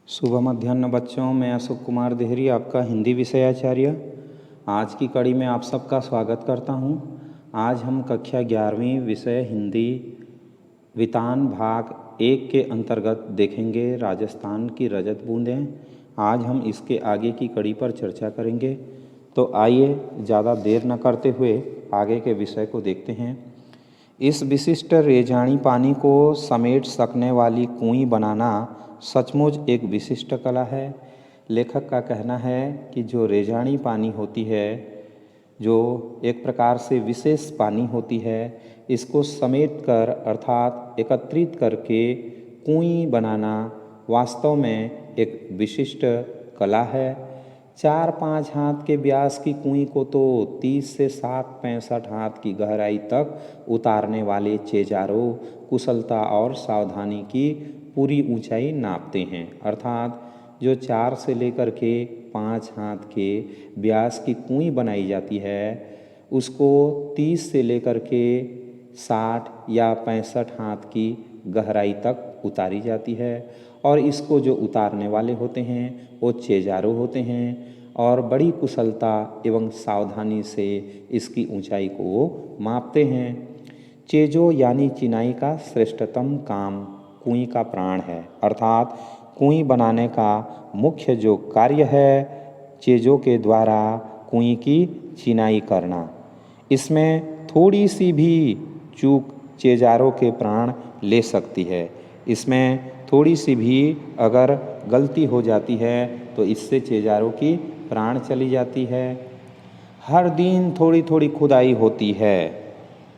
शुभ मध्याह्न बच्चों, मैं अशोक कुमार देहरी, आपका हिंदी विषयाचार्य। आज की कड़ी में आप सबका स्वागत करता हूं। आज हम कक्षा 11वीं विषय हिंदी वितान भाग 1 के अंतर्गत देखेंगे राजस्थान की रजत बूंदें। आज हम इसके आगे की कड़ी पर चर्चा करेंगे। तो आइए ज़्यादा देर न करते हुए आगे के विषय को देखते हैं। इस विशिष्ट रेजानी पानी को समेट सकने वाली कुएं बनाना सचमुच एक विशिष्ट कला है। लेखक का कहना है कि जो रेजानी पानी होती है, जो एक प्रकार से विशेष पानी होती है, इसको समेट कर अर्थात एकत्रित करके कुएं बनाना वास्तव में एक विशिष्ट कला है। 4-5 हाथ के व्यास की कुएं को तो 30 से 65 हाथ की गहराई तक उतारने वाले चेजारो कुशलता और सावधानी की पूरी ऊंचाई नापते हैं। अर्थात जो 4 से लेकर के 5 हाथ के व्यास की कुएं बनाई जाती है, उसको 30 से लेकर के 60 या 65 हाथ की गहराई तक उतारी जाती है। और इसको जो उतारने वाले होते हैं वो चेजारो होते हैं और बड़ी कुशलता एवं सावधानी से इसकी ऊंचाई को वो मापते हैं। चेजो यानी चिनाई का श्रेष्ठतम काम कुएं का प्राण है। अर्थात कुएं बनाने का मुख्य जो कार्य है, चेजों के द्वारा कुएं की चिनाई करना। इसमें थोड़ी सी भी चूक चेजारों के प्राण ले सकती है। इसमें थोड़ी सी भी अगर गलती हो जाती है तो इससे चेजारों की प्राण चली जाती है। हर दिन थोड़ी थोड़ी खुदाई होती है,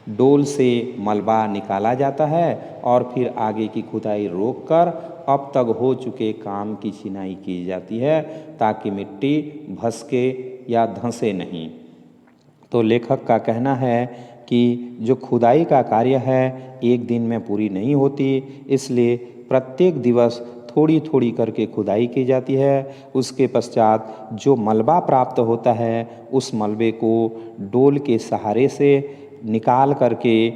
डोल से मलबा निकाला जाता है और फिर आगे की खुदाई रोककर अब तक हो चुके काम की चिनाई की जाती है ताकि मिट्टी भसके या धंसे नहीं। तो लेखक का कहना है कि जो खुदाई का कार्य है एक दिन में पूरी नहीं होती, इसलिए प्रत्येक दिवस थोड़ी थोड़ी करके खुदाई की जाती है। उसके पश्चात जो मलबा प्राप्त होता है उस मलबे को डोल के सहारे से निकाल करके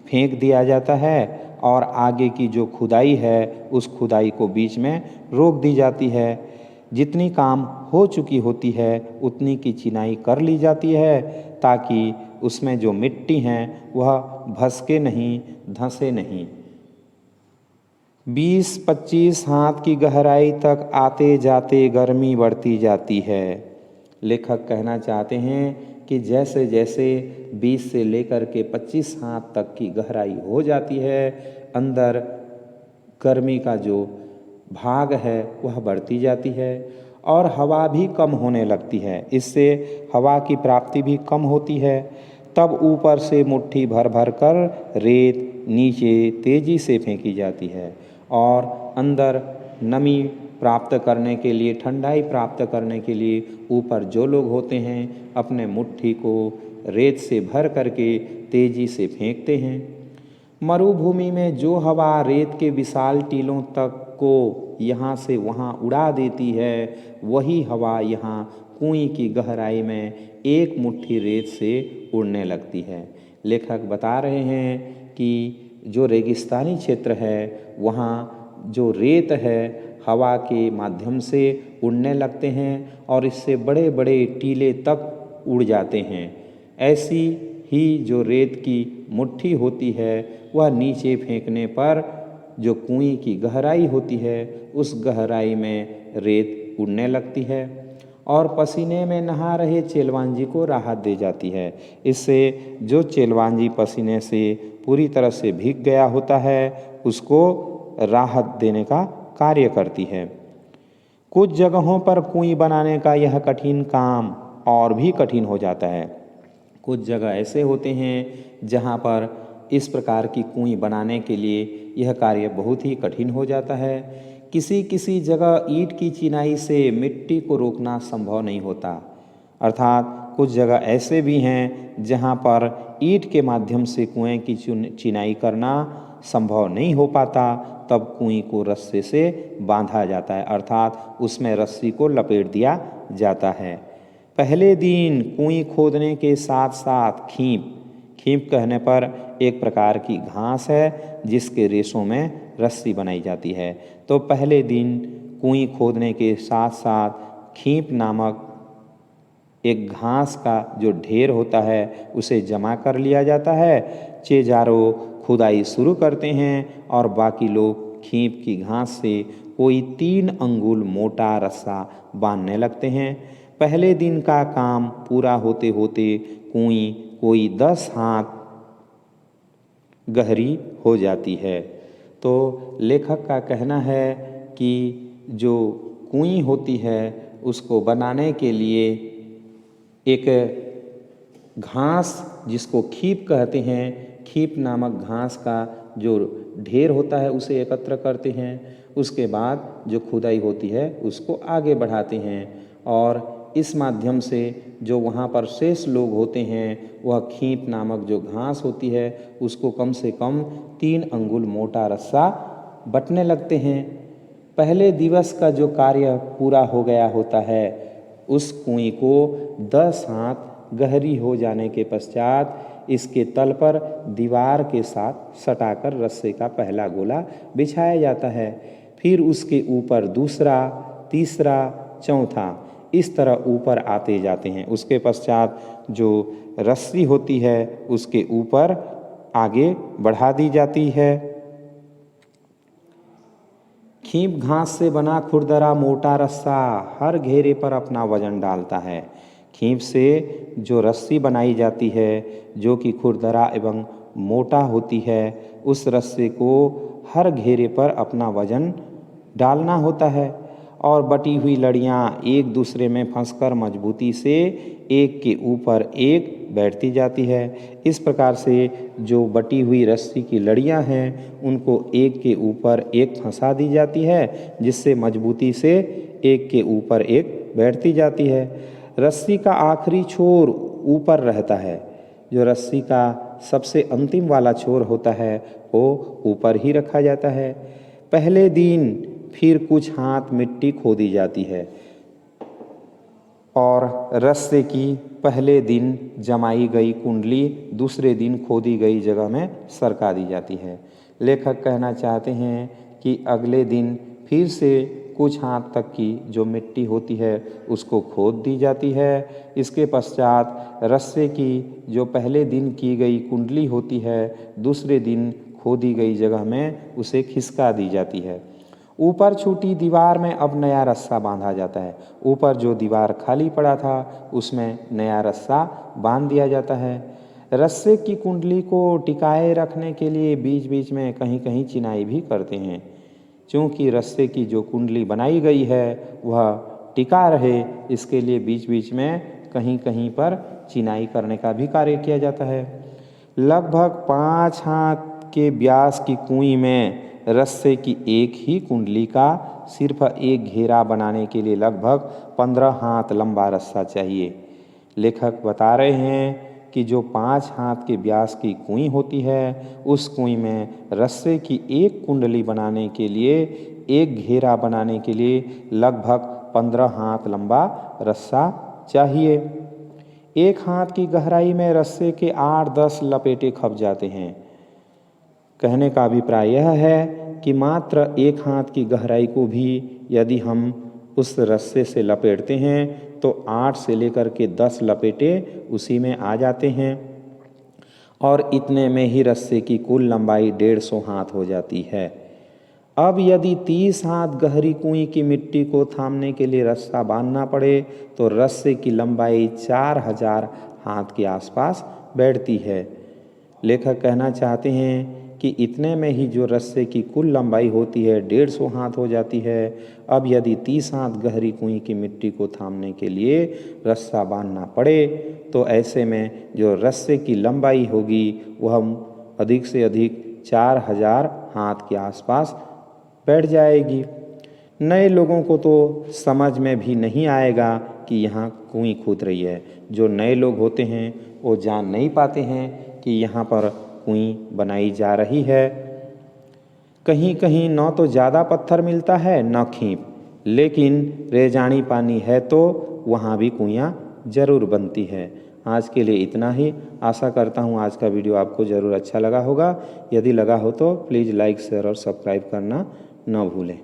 फेंक दिया जाता है और आगे की जो खुदाई है उस खुदाई को बीच में रोक दी जाती है। जितनी काम हो चुकी होती है उतनी की चिनाई कर ली जाती है ताकि उसमें जो मिट्टी हैं वह भसके नहीं, धंसे नहीं। 20-25 हाथ की गहराई तक आते जाते गर्मी बढ़ती जाती है। लेखक कहना चाहते हैं कि जैसे जैसे 20 से लेकर के 25 हाथ तक की गहराई हो जाती है, अंदर गर्मी का जो भाग है वह बढ़ती जाती है और हवा भी कम होने लगती है। इससे हवा की प्राप्ति भी कम होती है। तब ऊपर से मुट्ठी भर भर कर रेत नीचे तेजी से फेंकी जाती है और अंदर नमी प्राप्त करने के लिए, ठंडाई प्राप्त करने के लिए ऊपर जो लोग होते हैं अपने मुट्ठी को रेत से भर करके तेजी से फेंकते हैं। मरुभूमि में जो हवा रेत के विशाल टीलों तक को यहाँ से वहाँ उड़ा देती है, वही हवा यहाँ कुएं की गहराई में एक मुट्ठी रेत से उड़ने लगती है। लेखक बता रहे हैं कि जो रेगिस्तानी क्षेत्र है वहाँ जो रेत है हवा के माध्यम से उड़ने लगते हैं और इससे बड़े बड़े टीले तक उड़ जाते हैं। ऐसी ही जो रेत की मुट्ठी होती है वह नीचे फेंकने पर जो कुएं की गहराई होती है उस गहराई में रेत उड़ने लगती है और पसीने में नहा रहे चेलवांजी को राहत दे जाती है। इससे जो चेलवांजी पसीने से पूरी तरह से भीग गया होता है उसको राहत देने का कार्य करती है। कुछ जगहों पर कुएं बनाने का यह कठिन काम और भी कठिन हो जाता है। कुछ जगह ऐसे होते हैं जहाँ पर इस प्रकार की कुएं बनाने के लिए यह कार्य बहुत ही कठिन हो जाता है। किसी किसी जगह ईंट की चिनाई से मिट्टी को रोकना संभव नहीं होता। अर्थात कुछ जगह ऐसे भी हैं जहाँ पर ईंट के माध्यम से कुएं की चिनाई करना संभव नहीं हो पाता। तब कुएं को रस्से से बांधा जाता है, अर्थात उसमें रस्सी को लपेट दिया जाता है। पहले दिन कुएं खोदने के साथ साथ खींप कहने पर एक प्रकार की घास है जिसके रेशों में रस्सी बनाई जाती है। तो पहले दिन कुएं खोदने के साथ साथ खींप नामक एक घास का जो ढेर होता है उसे जमा कर लिया जाता है। चेजारो खुदाई शुरू करते हैं और बाकी लोग खींप की घास से कोई 3 अंगुल मोटा रस्सा बांधने लगते हैं। पहले दिन का काम पूरा होते होते कुएं कोई 10 हाथ गहरी हो जाती है। तो लेखक का कहना है कि जो कुएं होती है उसको बनाने के लिए एक घास जिसको खीप कहते हैं, खीप नामक घास का जो ढेर होता है उसे एकत्र करते हैं। उसके बाद जो खुदाई होती है उसको आगे बढ़ाते हैं और इस माध्यम से जो वहाँ पर शेष लोग होते हैं वह खींप नामक जो घास होती है उसको कम से कम 3 अंगुल मोटा रस्सा बटने लगते हैं। पहले दिवस का जो कार्य पूरा हो गया होता है उस कुएं को 10 हाथ गहरी हो जाने के पश्चात इसके तल पर दीवार के साथ सटाकर रस्से का पहला गोला बिछाया जाता है। फिर उसके ऊपर दूसरा, तीसरा, चौथा इस तरह ऊपर आते जाते हैं। उसके पश्चात जो रस्सी होती है उसके ऊपर आगे बढ़ा दी जाती है। खींप घास से बना खुरदरा मोटा रस्सा हर घेरे पर अपना वजन डालता है। खींप से जो रस्सी बनाई जाती है जो कि खुरदरा एवं मोटा होती है उस रस्से को हर घेरे पर अपना वजन डालना होता है और बटी हुई लड़ियाँ एक दूसरे में फंसकर मजबूती से एक के ऊपर एक बैठती जाती है। इस प्रकार से जो बटी हुई रस्सी की लड़ियाँ हैं उनको एक के ऊपर एक फंसा दी जाती है जिससे मजबूती से एक के ऊपर एक बैठती जाती है। रस्सी का आखिरी छोर ऊपर रहता है। जो रस्सी का सबसे अंतिम वाला छोर होता है वो ऊपर ही रखा जाता है। पहले दिन फिर कुछ हाथ मिट्टी खोदी जाती है और रस्से की पहले दिन जमाई गई कुंडली दूसरे दिन खोदी गई जगह में सरका दी जाती है। लेखक कहना चाहते हैं कि अगले दिन फिर से कुछ हाथ तक की जो मिट्टी होती है उसको खोद दी जाती है। इसके पश्चात रस्से की जो पहले दिन की गई कुंडली होती है दूसरे दिन खोदी गई जगह में उसे खिसका दी जाती है। ऊपर छूटी दीवार में अब नया रस्सा बांधा जाता है। ऊपर जो दीवार खाली पड़ा था उसमें नया रस्सा बांध दिया जाता है। रस्से की कुंडली को टिकाए रखने के लिए बीच बीच में कहीं कहीं चिनाई भी करते हैं। चूँकि रस्से की जो कुंडली बनाई गई है वह टिका रहे इसके लिए बीच बीच में कहीं कहीं पर चिनाई करने का भी कार्य किया जाता है। लगभग 5 हाथ के व्यास की कुएं में रस्से की एक ही कुंडली का सिर्फ एक घेरा बनाने के लिए लगभग 15 हाथ लंबा रस्सा चाहिए। लेखक बता रहे हैं कि जो 5 हाथ के व्यास की कुएं होती है उस कुएं में रस्से की एक कुंडली बनाने के लिए एक घेरा बनाने के लिए लगभग 15 हाथ लंबा रस्सा चाहिए। 1 हाथ की गहराई में रस्से के 8-10 लपेटे खप जाते हैं। कहने का अभिप्राय यह है कि मात्र 1 हाथ की गहराई को भी यदि हम उस रस्से से लपेटते हैं तो 8 से लेकर के 10 लपेटे उसी में आ जाते हैं और इतने में ही रस्से की कुल लंबाई 150 हाथ हो जाती है। अब यदि 30 हाथ गहरी कुएं की मिट्टी को थामने के लिए रस्सा बांधना पड़े तो रस्से की लंबाई 4000 हाथ के आसपास बैठती है। लेखक कहना चाहते हैं कि इतने में ही जो रस्से की कुल लंबाई होती है 150 हाथ हो जाती है। अब यदि 30 हाथ गहरी कुएं की मिट्टी को थामने के लिए रस्सा बांधना पड़े तो ऐसे में जो रस्से की लंबाई होगी वह अधिक से अधिक 4000 हाथ के आसपास बैठ जाएगी। नए लोगों को तो समझ में भी नहीं आएगा कि यहाँ कुएं खोद रही है। जो नए लोग होते हैं वो जान नहीं पाते हैं कि यहाँ पर कुएं बनाई जा रही है। कहीं कहीं न तो ज़्यादा पत्थर मिलता है न खींप, लेकिन रेजानी पानी है तो वहाँ भी कुइयाँ ज़रूर बनती है। आज के लिए इतना ही। आशा करता हूँ आज का वीडियो आपको ज़रूर अच्छा लगा होगा। यदि लगा हो तो प्लीज़ लाइक, शेयर और सब्सक्राइब करना न भूलें।